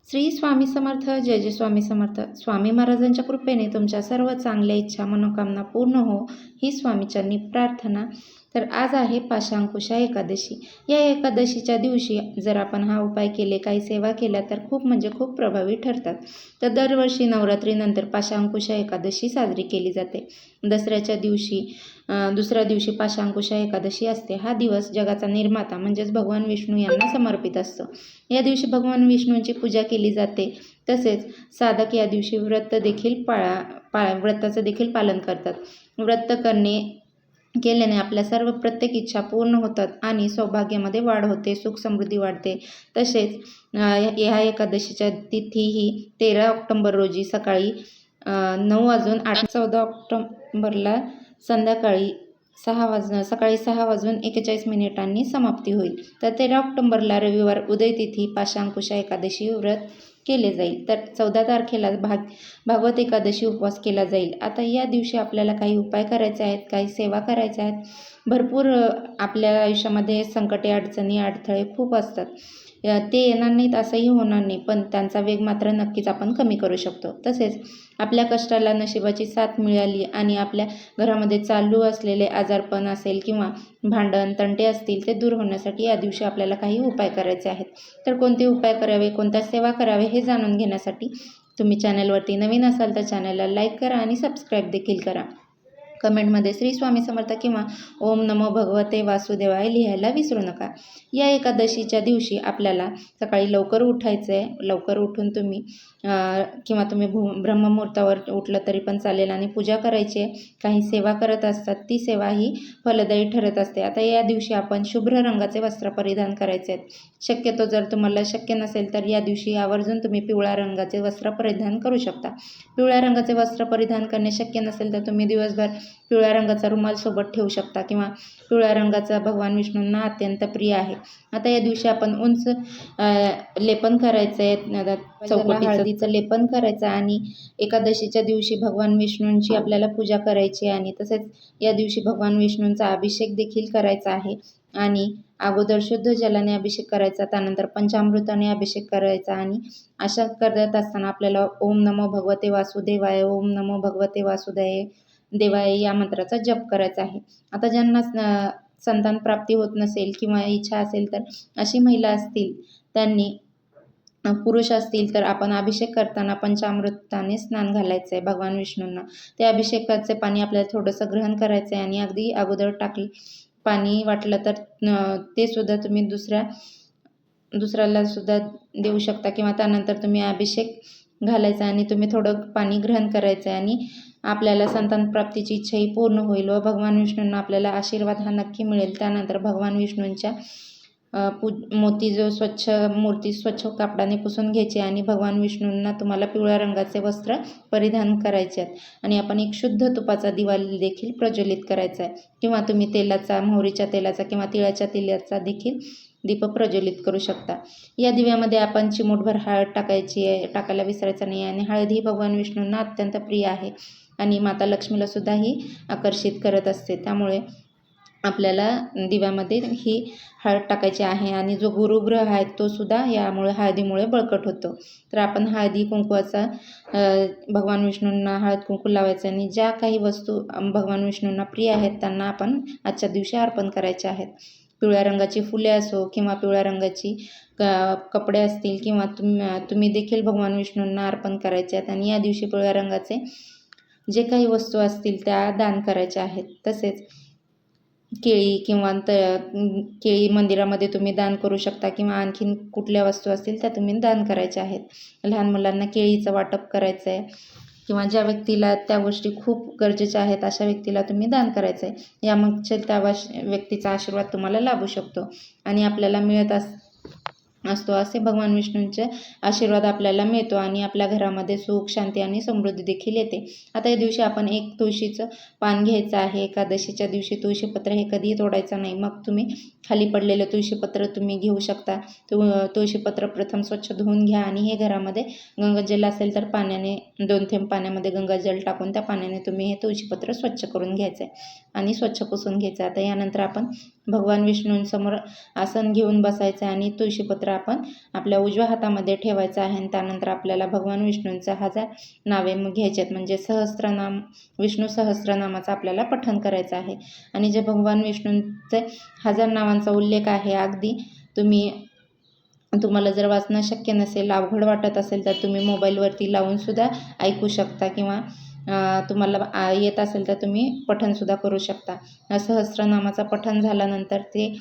श्री स्वामी समर्थ. जय जय स्वामी समर्थ. स्वामी महाराजांच्या कृपेने तुमच्या सर्व चांगल्या इच्छा मनोकामना पूर्ण हो ही स्वामीचरणी प्रार्थना. तर आज आहे पाशांकुशा एकादशी. या एकादशीच्या दिवशी जर आपण हा उपाय केले, काही सेवा केल्या तर खूप प्रभावी ठरतात. तर दरवर्षी नवरात्रीनंतर पाशांकुशा एकादशी साजरी केली जाते. दसऱ्याच्या दिवशी दुसऱ्या दिवशी पाशांकुशा एकादशी असते. हा दिवस जगाचा निर्माता म्हणजेच भगवान विष्णू यांना समर्पित असतो. या दिवशी भगवान विष्णूंची पूजा केली जाते. तसेच साधक या दिवशी व्रताचं देखील पालन करतात. व्रत केल्याने आपल्या सर्व प्रत्येक इच्छा पूर्ण होतात आणि सौभाग्यामध्ये वाढ होते, सुख समृद्धी वाढते. तसेच ह्या एकादशीच्या तिथी ही 13 ऑक्टोबर रोजी सकाळी 9 वाजून 14 ऑक्टोबरला संध्याकाळी सकाळी 6 वाजून 41 मिनिटांनी समाप्ती होईल. तर 13 ऑक्टोबरला रविवार उदय तिथी पाशांकुशा एकादशी व्रत केले जाईल. तर 14 तारखेला भागवत एकादशी उपवास केला जाईल. आता या दिवशी आपल्याला काही उपाय करायचे आहेत, काही सेवा करायच्या आहेत. भरपूर आपल्या आयुष्यामध्ये संकटे, अडचणी, अडथळे खूप असतात. ते येणार नाहीत असंही होणार नाही, पण त्यांचा वेग मात्र नक्कीच आपण कमी करू शकतो. तसेच आपल्या कष्टाला नशिबाची साथ मिळाली आणि आपल्या घरामध्ये चालू असलेले आजारपण असेल किंवा भांडण तंटे असतील ते दूर होण्यासाठी या दिवशी आपल्याला काही उपाय करायचे आहेत. तर कोणते उपाय करावे, कोणत्या सेवा करावे हे जाणून घेण्यासाठी तुम्ही चॅनलवरती नवीन असाल तर चॅनलला लाईक करा आणि सबस्क्राईब देखील करा. कमेंटमध्ये श्री स्वामी समर्थ किंवा ओम नमो भगवते वासुदेवाय लिहायला विसरू नका. या एकादशीच्या दिवशी आपल्याला सकाळी लवकर उठायचं आहे. लवकर उठून तुम्ही ब्रह्ममुहूर्तावर उठलं तरी पण चालेल आणि पूजा करायची आहे. काही सेवा करत असतात, ती सेवा ही फलदायी ठरत असते. आता या दिवशी आपण शुभ्र रंगाचे वस्त्र परिधान करायचे आहेत. शक्यतो जर तुम्हाला शक्य नसेल तर या दिवशी आवर्जून तुम्ही पिवळ्या रंगाचे वस्त्र परिधान करू शकता. पिवळ्या रंगाचे वस्त्र परिधान करणे शक्य नसेल तर तुम्ही दिवसभर पिवळ्या रंगाचा रुमाल सोबत ठेवू शकता किंवा पिवळ्या रंगाचा भगवान विष्णूंना अत्यंत प्रिय आहे. आता या दिवशी आपण उंच लेपन करायचं आहे, चौकटीचं हळदीचं लेपन करायचं आणि एकादशीच्या दिवशी भगवान विष्णूंची आपल्याला पूजा करायची आणि तसेच या दिवशी भगवान विष्णूंचा अभिषेक देखील करायचा आहे. आणि अगोदर शुद्ध जलाने अभिषेक करायचा, त्यानंतर पंचामृताने अभिषेक करायचा आणि अशा करत असताना आपल्याला ओम नमो भगवते वासुदेवाय, ओम नमो भगवते वासुदेवाय देवाय या मंत्राचा जप करायचा आहे. आता ज्यांना संतान प्राप्ती होत नसेल किंवा इच्छा असेल तर अशी महिला असतील, त्यांनी पुरुष असतील तर आपण अभिषेक करताना पंचामृताने स्नान घालायचं आहे भगवान विष्णूंना. ते अभिषेकाचे पाणी आपल्याला थोडंसं ग्रहण करायचं आहे आणि अगदी अगोदर पाणी वाटलं तर ते सुद्धा तुम्ही दुसऱ्याला सुद्धा देऊ शकता किंवा त्यानंतर तुम्ही अभिषेक घालायचा आणि तुम्ही थोडं पाणी ग्रहण करायचं आहे आणि आपल्याला संतान प्राप्तीची इच्छाही पूर्ण होईल व भगवान विष्णूंना आपल्याला आशीर्वाद हा नक्की मिळेल. त्यानंतर भगवान विष्णूंच्या मूर्ती स्वच्छ कापडाने पुसून घ्यायची आणि भगवान विष्णूंना तुम्हाला पिवळ्या रंगाचे वस्त्र परिधान करायचे आहेत आणि आपण एक शुद्ध तुपाचा दिवा देखील प्रज्वलित करायचा आहे किंवा तुम्ही तेलाचा, मोहरीच्या तेलाचा किंवा तिळाच्या तेलाचा देखील दीप प्रज्वलित करू शकता. या दिव्यामध्ये आपण चिमूटभर हळद टाकायला विसरायचं नाही आणि हळद ही भगवान विष्णूंना अत्यंत प्रिय आहे आणि माता लक्ष्मीला सुद्धा ही आकर्षित करत असते. त्यामुळे आपल्याला दिव्यामध्ये ही हळद टाकायची आहे आणि जो गुरुग्रह आहे तो सुद्धा हळदीमुळे बळकट होतो. तर आपण हळदी कुंकवाचा भगवान विष्णूंना हळद कुंकू लावायचं आणि ज्या काही वस्तू भगवान विष्णूंना प्रिय आहेत त्यांना आपण आजच्या दिवशी अर्पण करायचे आहेत. पिवळ्या रंगाची फुले असो किंवा पिवळ्या रंगाची कपडे असतील किंवा तुम्ही देखील भगवान विष्णूंना अर्पण करायचे आहेत आणि या दिवशी पिवळ्या रंगाचे जे काही वस्तू असतील त्या दान करायच्या आहेत. तसेच केळी मंदिरामध्ये तुम्ही दान करू शकता किंवा आणखीन कुठल्या वस्तू असतील त्या तुम्ही दान करायच्या आहेत. लहान मुलांना केळीचं वाटप करायचं आहे किंवा ज्या व्यक्तीला त्या गोष्टी खूप गरजेच्या आहेत अशा व्यक्तीला तुम्ही दान करायचं आहे. यामागच्या त्या व्यक्तीचा आशीर्वाद तुम्हाला लाभू शकतो आणि आपल्याला मिळत असतो असे भगवान विष्णूंचे आशीर्वाद आपल्याला मिळतो आणि आपल्या घरामध्ये सुख, शांती आणि समृद्धी देखील येते. आता या दिवशी आपण एक तुळशीचं पान घ्यायचं आहे. एकादशीच्या दिवशी तुळशीपत्र हे कधीही तोडायचं नाही. मग तुम्ही खाली पडलेलं तुळशीपत्र तुम्ही घेऊ शकता. तुळशीपत्र प्रथम स्वच्छ धुवून घ्या आणि हे घरामध्ये गंगाजल असेल तर 2 थेंब पाण्यामध्ये गंगाजल टाकून त्या पाण्याने तुम्ही हे तुळशीपत्र स्वच्छ करून घ्यायचं आहे आणि स्वच्छ पुसून घ्यायचं आहे. आता यानंतर आपण भगवान विष्णूंसमोर आसन घेऊन बसायचं आहे आणि तुळशीपत्र आपण आपल्या उजव्या हातामध्ये ठेवायचं आहे. आणि त्यानंतर आपल्याला भगवान विष्णूंचं 1000 नावे घ्यायचे आहेत, म्हणजे सहस्त्रनाम, विष्णू सहस्त्रनामाचं आपल्याला पठण करायचं आहे. आणि जे भगवान विष्णूंचे 1000 नावांचा उल्लेख आहे, अगदी तुम्हाला जर वाचणं शक्य नसेल, अवघड वाटत असेल, तर तुम्ही मोबाईलवरती लावूनसुद्धा ऐकू शकता किंवा तुम्हाला येत असेल तर तुम्ही पठणसुद्धा करू शकता. सहस्त्रनामाचं पठण झाल्यानंतर ते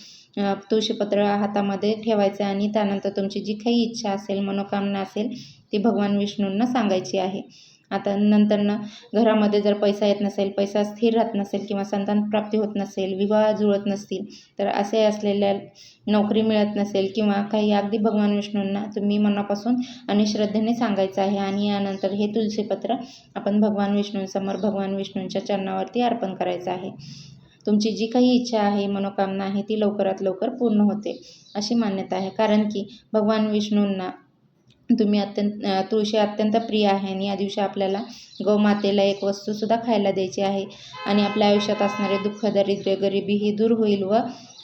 तुळशीपत्र हातामध्ये ठेवायचं आणि त्यानंतर तुमची जी काही इच्छा असेल, मनोकामना असेल, ती भगवान विष्णूंना सांगायची आहे. आता नंतरनं घरामध्ये जर पैसा येत नसेल, पैसा स्थिर राहत नसेल किंवा संतान प्राप्ती होत नसेल, विवाह जुळत नसतील, तर असे असलेल्या नोकरी मिळत नसेल किंवा काही अगदी भगवान विष्णूंना तुम्ही मनापासून आणि श्रद्धेने सांगायचं आहे. आणि यानंतर हे तुळशीपत्र आपण भगवान विष्णूंसमोर भगवान विष्णूंच्या चरणावरती अर्पण करायचं आहे. तुमची जी काही इच्छा आहे, मनोकामना आहे, ती लवकरात लवकर पूर्ण होते अशी मान्यता आहे. कारण की भगवान विष्णूंना तुळशी अत्यंत प्रिय आहे आणि या दिवशी आपल्याला गोमातेला एक वस्तूसुद्धा खायला द्यायची आहे. आणि आपल्या आयुष्यात असणारे दुःख, दारिद्र्य, गरिबी ही दूर होईल व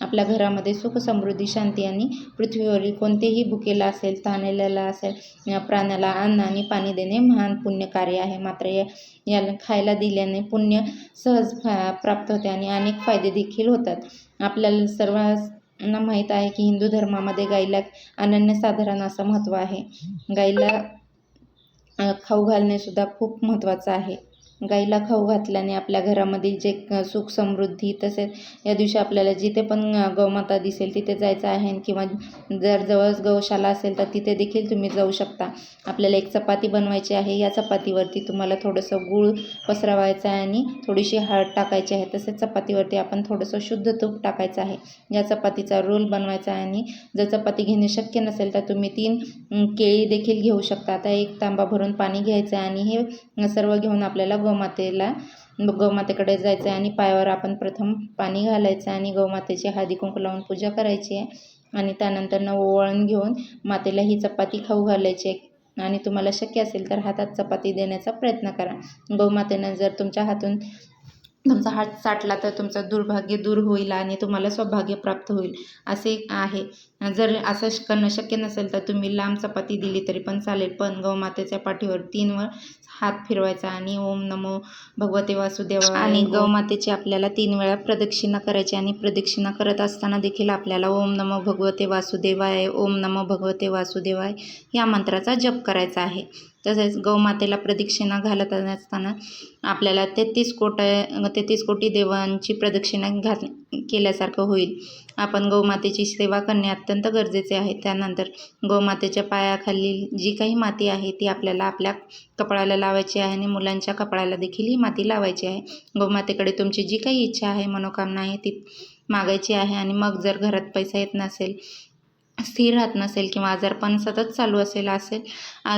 आपल्या घरामध्ये सुख, समृद्धी, शांती आणि पृथ्वीवरील कोणतेही भुकेला असेल, तहानलेला असेल, प्राण्याला अन्न आणि पाणी देणे महान पुण्य कार्य आहे. मात्र याला खायला दिल्याने पुण्य सहज प्राप्त होते आणि अनेक फायदे देखील होतात. आपल्याला सर्वांना माहीत आहे की हिंदू धर्मामध्ये गाईला अनन्यसाधारण असं महत्त्व आहे. गाईला खाऊ घालणे सुद्धा खूप महत्त्वाचं आहे. गाईला खाऊ घातल्याने आपल्या घरामधील जे सुख, समृद्धी, तसेच या दिवशी आपल्याला जिथे पण गौमाता दिसेल तिथे जायचं आहे किंवा जर जवळच गौशाला असेल तर तिथे देखील तुम्ही जाऊ शकता. आपल्याला एक चपाती बनवायची आहे. या चपातीवरती तुम्हाला थोडंसं गूळ पसरवायचं आहे आणि थोडीशी हळद टाकायची आहे. तसेच चपातीवरती आपण थोडंसं शुद्ध तूप टाकायचं आहे. या चपातीचा रोल बनवायचा आहे आणि जर चपाती घेणे शक्य नसेल तर तुम्ही 3 केळी देखील घेऊ शकता. आता 1 तांबा भरून पाणी घ्यायचं आहे आणि हे सर्व घेऊन आपल्याला गौमातेकडे जायचं आहे आणि पायावर आपण प्रथम पाणी घालायचं आणि गौमातेची हळदी कुंकू लावून पूजा करायची आहे. आणि त्यानंतर ओवाळून घेऊन मातेला ही चपाती खाऊ घालायची आहे. आणि तुम्हाला शक्य असेल तर हातात चपाती देण्याचा प्रयत्न करा. गौमातेनं जर तुमच्या हातून तुमचा हात चाटला तर तुमचं दुर्भाग्य दूर होईल आणि तुम्हाला सौभाग्य प्राप्त होईल असे आहे. जर असं करणं शक्य नसेल तर तुम्ही लांब चपाती दिली तरी पण चालेल, पण गौमातेच्या पाठीवर 3 वेळा हात फिरवायचा आणि ओम नमो भगवते वासुदेवाय आणि गौमातेची आपल्याला 3 वेळा प्रदक्षिणा करायची. आणि प्रदक्षिणा करत असताना देखील आपल्याला ओम नमो भगवते वासुदेवाय, ओम नमो भगवते वासुदेवाय या मंत्राचा जप करायचा आहे. तसेच गौमातेला प्रदक्षिणा घालत असताना आपल्याला 33 कोटी देवांची प्रदक्षिणा केल्यासारखं होईल. आपण गौमातेची सेवा करणे अत्यंत गरजेचे आहे. त्यानंतर गौमातेच्या पायाखाली जी काही माती आहे ती आपल्याला आपल्या कपाळाला लावायची आहे आणि मुलांच्या कपाळाला देखील ही माती लावायची आहे. गौमातेकडे तुमची जी काही इच्छा आहे, मनोकामना आहे ती मागायची आहे. आणि मग जर घरात पैसा येत नसेल, स्थिर राहत नसेल किंवा आजारपण सतत चालू असेल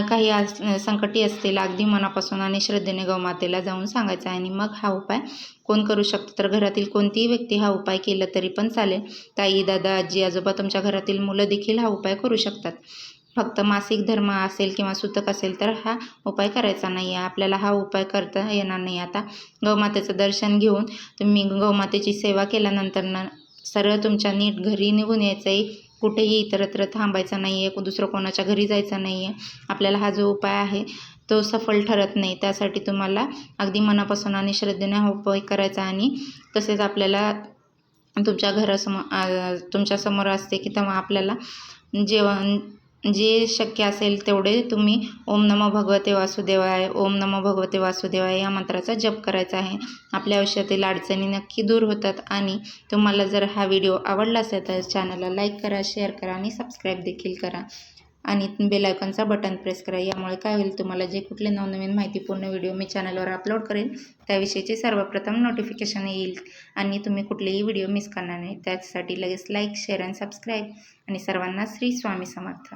काही संकटी असतील, अगदी मनापासून आणि श्रद्धेने गौमातेला जाऊन सांगायचं आहे. आणि मग हा उपाय कोण करू शकतो तर घरातील कोणतीही व्यक्ती हा उपाय केला तरी पण चालेल. ताई, दादा, आजी, आजोबा, तुमच्या घरातील मुलं देखील हा उपाय करू शकतात. फक्त मासिक धर्म असेल किंवा सुतक असेल तर हा उपाय करायचा नाही आहे. आपल्याला हा उपाय करता येणार नाही. आता गौमातेचं दर्शन घेऊन तुम्ही गौमातेची सेवा केल्यानंतर सरळ तुमच्या नीट घरी निघून यायचं आहे. कुठेही इतरत्र थांबायचं नाही आहे, दुसरं कोणाच्या घरी जायचं नाही आहे. आपल्याला हा जो उपाय आहे तो सफल ठरत नाही. त्यासाठी तुम्हाला अगदी मनापासून आणि श्रद्धेने हा उपाय करायचा. आणि तसेच आपल्याला तुमच्यासमोर असते की तेव्हा आपल्याला जे शक्य असेल तेवढे तुम्ही ओम नमो भगवते वासुदेवाय, ओम नमो भगवते वासुदेवाय या मंत्राचा जप करायचा आहे. आपल्या आयुष्यातील अडचणी नक्की दूर होतात. आणि तुम्हाला जर हा व्हिडिओ आवडला असेल तर चॅनलला लाईक करा, शेअर करा आणि सबस्क्राईब देखील करा. आणि बेल आयकॉनचा बटन प्रेस करा. यामुळे काय होईल, तुम्हाला जे कुठले नवनवीन माहितीपूर्ण व्हिडिओ मी चॅनलवर अपलोड करेल त्याविषयीचे सर्वप्रथम नोटिफिकेशन येईल आणि तुम्ही कुठलेही व्हिडिओ मिस करणार नाही. त्यासाठी लगेच लाईक, शेअर आणि सबस्क्राईब. आणि सर्वांना श्री स्वामी समर्थ.